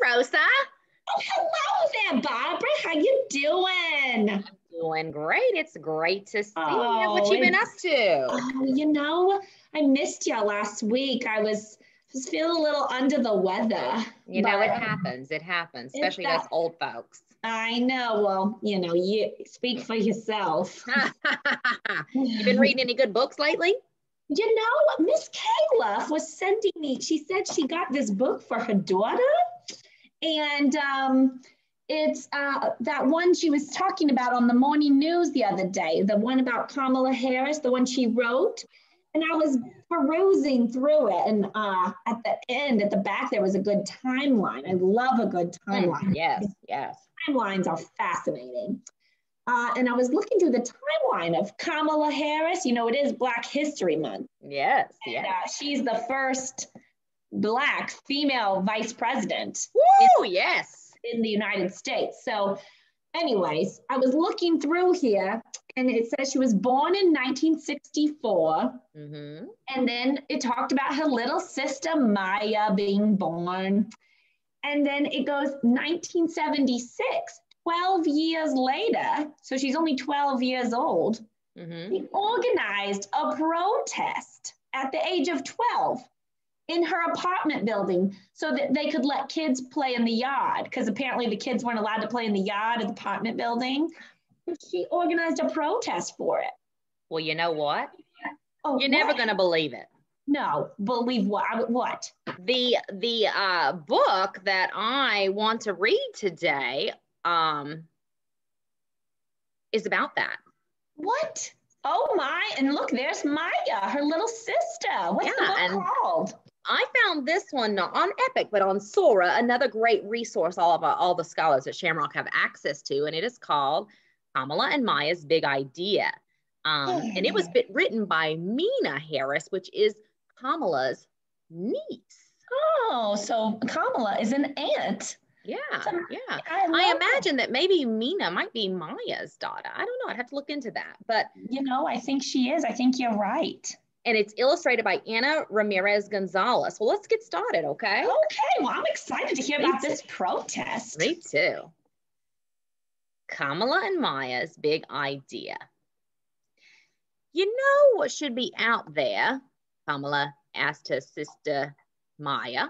Rosa. Oh, hello there, Barbara. How you doing? Doing great. It's great to see you. What Oh, you been up to? I missed you last week. I was feeling a little under the weather, You know, but it happens. It happens, it's especially us that old folks. I know. Well, you speak for yourself. You been reading any good books lately? Miss Kayla was sending me, she said she got this book for her daughter. And it's that one she was talking about on the morning news the other day, the one about Kamala Harris, the one she wrote. And I was perusing through it. And at the end, at the back, there was a good timeline. I love a good timeline. Yes, yes. Timelines are fascinating. And I was looking through the timeline of Kamala Harris. You know, it is Black History Month. Yes, And, yes. she's the first Black female vice president. Woo, yes. In the United States. So anyways, I was looking through here and it says she was born in 1964. Mm-hmm. And then it talked about her little sister Maya being born. And then it goes 1976, 12 years later. So she's only 12 years old. Mm-hmm. She organized a protest at the age of 12 in her apartment building so that they could let kids play in the yard, because apparently the kids weren't allowed to play in the yard of the apartment building. She organized a protest for it. Well, you know what? Oh, You're never going to believe it. No, believe what? What? The book that I want to read today is about that. What? Oh my, and look, there's Maya, her little sister. What's the book called? I found this one not on Epic, but on Sora, another great resource all the scholars at Shamrock have access to, and it is called Kamala and Maya's Big Idea. And it was written by Mina Harris, which is Kamala's niece. Oh, so Kamala is an aunt. Yeah, yeah. I imagine that maybe Mina might be Maya's daughter. I don't know. I'd have to look into that. But I think she is. I think you're right. And it's illustrated by Ana Ramirez Gonzalez. Well, let's get started, okay? Okay, well, I'm excited to hear about this protest. Me too. Kamala and Maya's Big Idea. You know what should be out there? Kamala asked her sister Maya.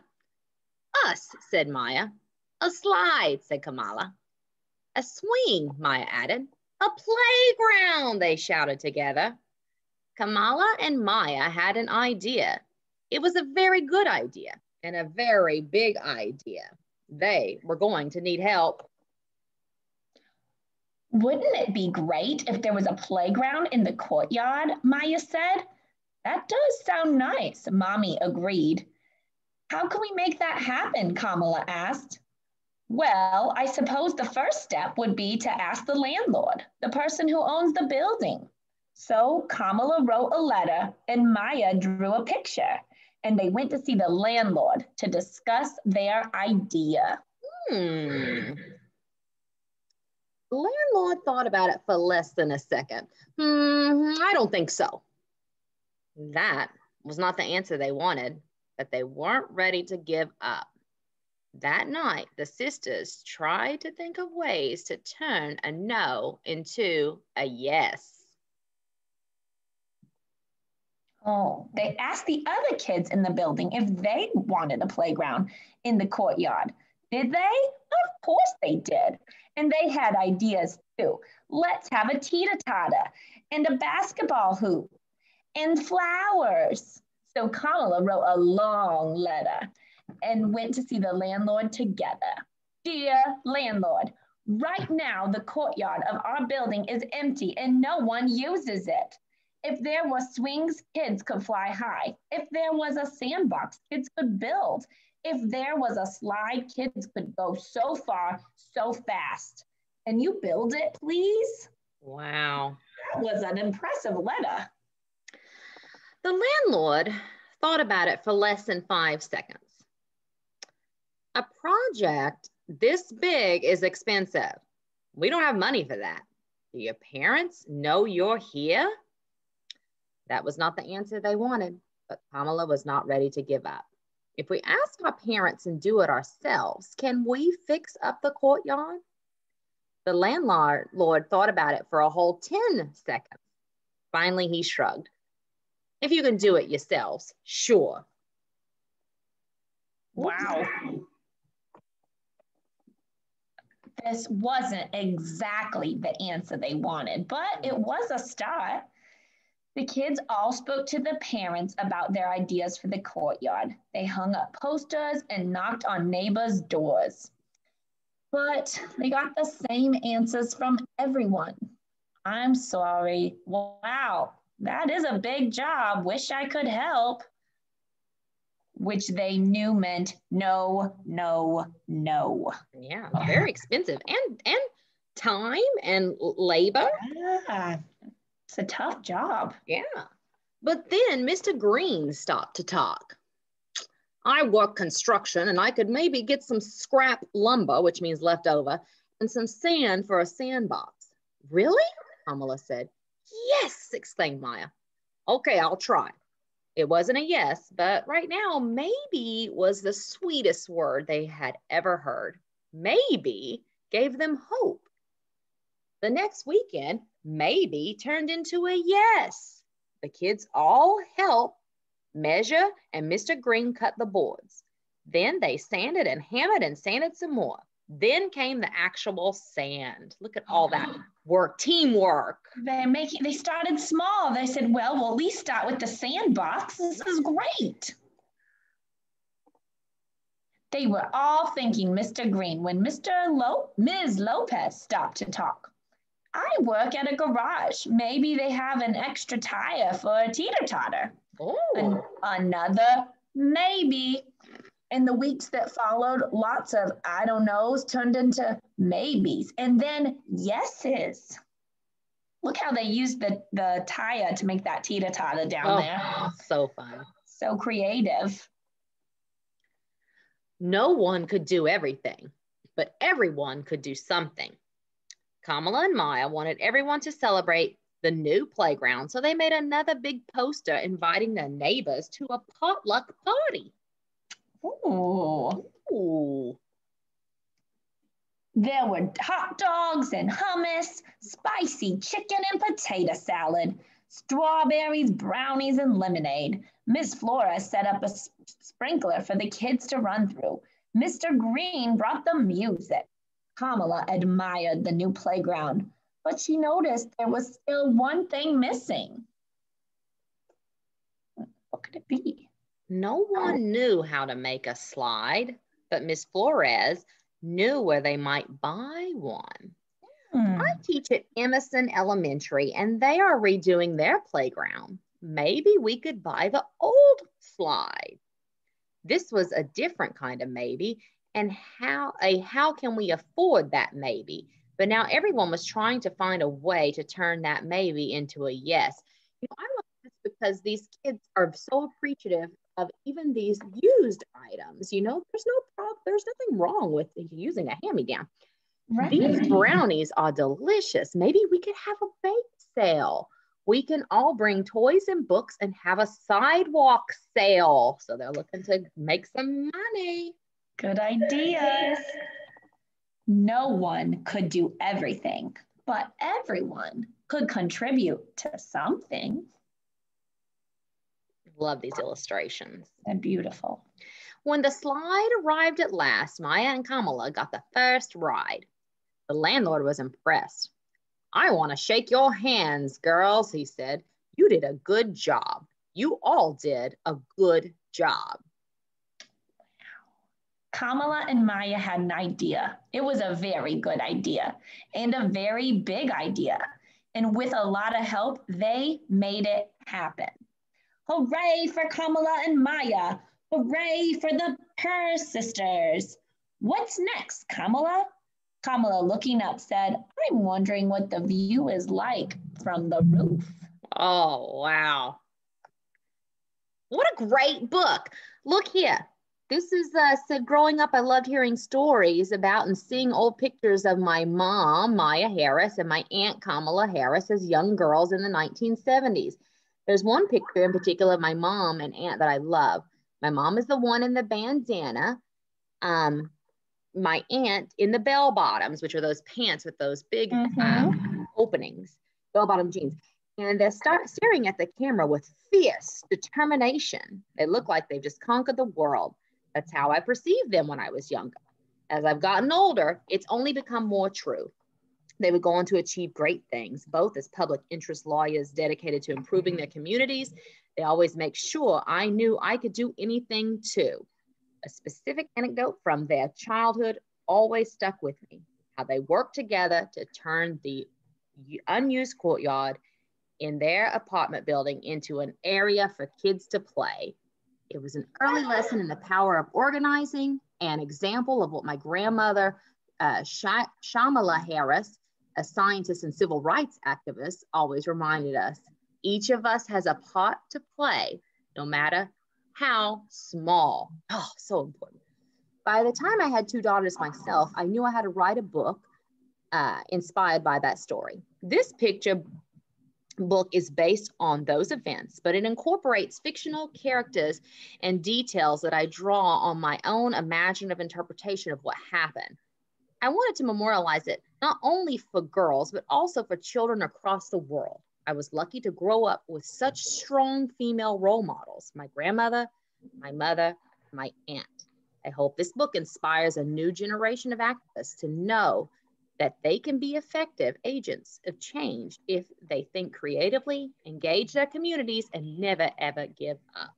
Us, said Maya. A slide, said Kamala. A swing, Maya added. A playground, they shouted together. Kamala and Maya had an idea. It was a very good idea and a very big idea. They were going to need help. Wouldn't it be great if there was a playground in the courtyard? Maya said. That does sound nice, Mommy agreed. How can we make that happen? Kamala asked. Well, I suppose the first step would be to ask the landlord, the person who owns the building. So Kamala wrote a letter and Maya drew a picture, and they went to see the landlord to discuss their idea. The landlord thought about it for less than a second. I don't think so. That was not the answer they wanted, but they weren't ready to give up. That night, the sisters tried to think of ways to turn a no into a yes. Oh, they asked the other kids in the building if they wanted a playground in the courtyard. Did they? Of course they did. And they had ideas too. Let's have a teeter-totter and a basketball hoop and flowers. So Kamala wrote a long letter and went to see the landlord together. Dear landlord, right now the courtyard of our building is empty and no one uses it. If there were swings, kids could fly high. If there was a sandbox, kids could build. If there was a slide, kids could go so far, so fast. Can you build it, please? Wow. That was an impressive letter. The landlord thought about it for less than 5 seconds. A project this big is expensive. We don't have money for that. Do your parents know you're here? That was not the answer they wanted, but Kamala was not ready to give up. If we ask our parents and do it ourselves, can we fix up the courtyard? The landlord thought about it for a whole 10 seconds. Finally, he shrugged. If you can do it yourselves, sure. Wow. This wasn't exactly the answer they wanted, but it was a start. The kids all spoke to the parents about their ideas for the courtyard. They hung up posters and knocked on neighbors' doors. But they got the same answers from everyone. I'm sorry. Wow, that is a big job. Wish I could help. Which they knew meant no, no, no. Yeah, very expensive. And time and labor. Yeah, it's a tough job. Yeah. But then Mr. Green stopped to talk. I work construction and I could maybe get some scrap lumber, which means leftover, and some sand for a sandbox. Really? Kamala said. Yes, exclaimed Maya. Okay, I'll try. It wasn't a yes, but right now, maybe was the sweetest word they had ever heard. Maybe gave them hope. The next weekend, maybe turned into a yes. The kids all helped measure, and Mr. Green cut the boards. Then they sanded and hammered and sanded some more. Then came the actual sand. Look at all that work, teamwork. They started small. They said, well, we'll at least start with the sandbox. This is great. They were all thanking Mr. Green when Ms. Lopez stopped to talk. I work at a garage. Maybe they have an extra tire for a teeter-totter. Oh. Another maybe. In the weeks that followed, lots of I don't knows turned into maybes and then yeses. Look how they used the tire to make that teeter-totter down there. So fun. So creative. No one could do everything, but everyone could do something. Kamala and Maya wanted everyone to celebrate the new playground, so they made another big poster inviting their neighbors to a potluck party. Ooh. Ooh. There were hot dogs and hummus, spicy chicken and potato salad, strawberries, brownies, and lemonade. Miss Flora set up a sprinkler for the kids to run through. Mr. Green brought the music. Kamala admired the new playground, but she noticed there was still one thing missing. What could it be? No one knew how to make a slide, but Miss Flores knew where they might buy one. I teach at Emerson Elementary, and they are redoing their playground. Maybe we could buy the old slide. This was a different kind of maybe, and how can we afford that maybe? But now everyone was trying to find a way to turn that maybe into a yes. I love this because these kids are so appreciative of even these used items. There's no problem. There's nothing wrong with using a hand-me-down. Right. These brownies are delicious. Maybe we could have a bake sale. We can all bring toys and books and have a sidewalk sale. So they're looking to make some money. Good ideas. No one could do everything, but everyone could contribute to something. Love these illustrations. They're beautiful. When the slide arrived at last, Maya and Kamala got the first ride. The landlord was impressed. I want to shake your hands, girls, he said. You did a good job. You all did a good job. Kamala and Maya had an idea. It was a very good idea and a very big idea. And with a lot of help, they made it happen. Hooray for Kamala and Maya. Hooray for the Purr sisters. What's next, Kamala? Kamala, looking up, said, I'm wondering what the view is like from the roof. Oh, wow. What a great book. Look here. This is said, growing up, I loved hearing stories about and seeing old pictures of my mom, Maya Harris, and my aunt, Kamala Harris, as young girls in the 1970s. There's one picture in particular of my mom and aunt that I love. My mom is the one in the bandana. My aunt in the bell bottoms, which are those pants with those big openings, bell bottom jeans. And they start staring at the camera with fierce determination. They look like they've just conquered the world. That's how I perceived them when I was younger. As I've gotten older, it's only become more true. They would go on to achieve great things, both as public interest lawyers dedicated to improving their communities. They always make sure I knew I could do anything too. A specific anecdote from their childhood always stuck with me, how they worked together to turn the unused courtyard in their apartment building into an area for kids to play. It was an early lesson in the power of organizing, an example of what my grandmother, Shamala Harris, a scientist and civil rights activist, always reminded us. Each of us has a part to play, no matter how small. Oh, so important. By the time I had 2 daughters myself, I knew I had to write a book inspired by that story. This picture book is based on those events, but it incorporates fictional characters and details that I draw on my own imaginative interpretation of what happened. I wanted to memorialize it not only for girls, but also for children across the world. I was lucky to grow up with such strong female role models, my grandmother, my mother, my aunt. I hope this book inspires a new generation of activists to know that they can be effective agents of change if they think creatively, engage their communities, and never, ever give up.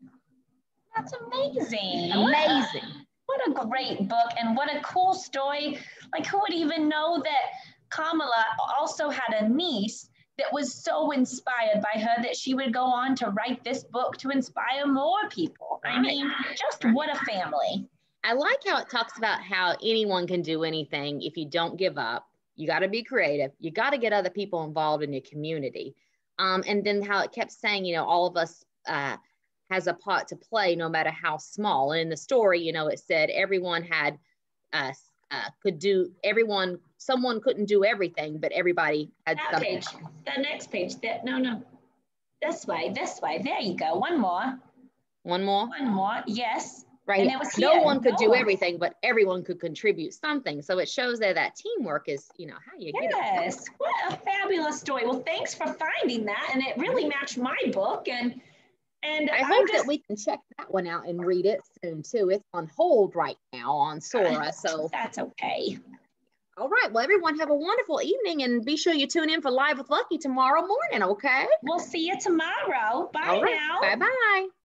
That's amazing. Amazing. What a great book and what a cool story. Like, who would even know that Kamala also had a niece that was so inspired by her that she would go on to write this book to inspire more people? I mean, just what a family. I like how it talks about how anyone can do anything if you don't give up. You got to be creative. You got to get other people involved in your community. And then how it kept saying, you know, all of us has a part to play, no matter how small. And in the story, you know, it said everyone had someone couldn't do everything, but everybody had that something. Page, the next page, no. This way. There you go. One more. One more? One more, yes. Right. And it was no one could do everything, but everyone could contribute something. So it shows that teamwork is, you know, how you get it. Yes, what a fabulous story. Well, thanks for finding that. And it really matched my book. And I hope that we can check that one out and read it soon too. It's on hold right now on Sora. So that's okay. All right. Well, everyone have a wonderful evening and be sure you tune in for Live with Lucky tomorrow morning. Okay. We'll see you tomorrow. Bye now. Bye-bye.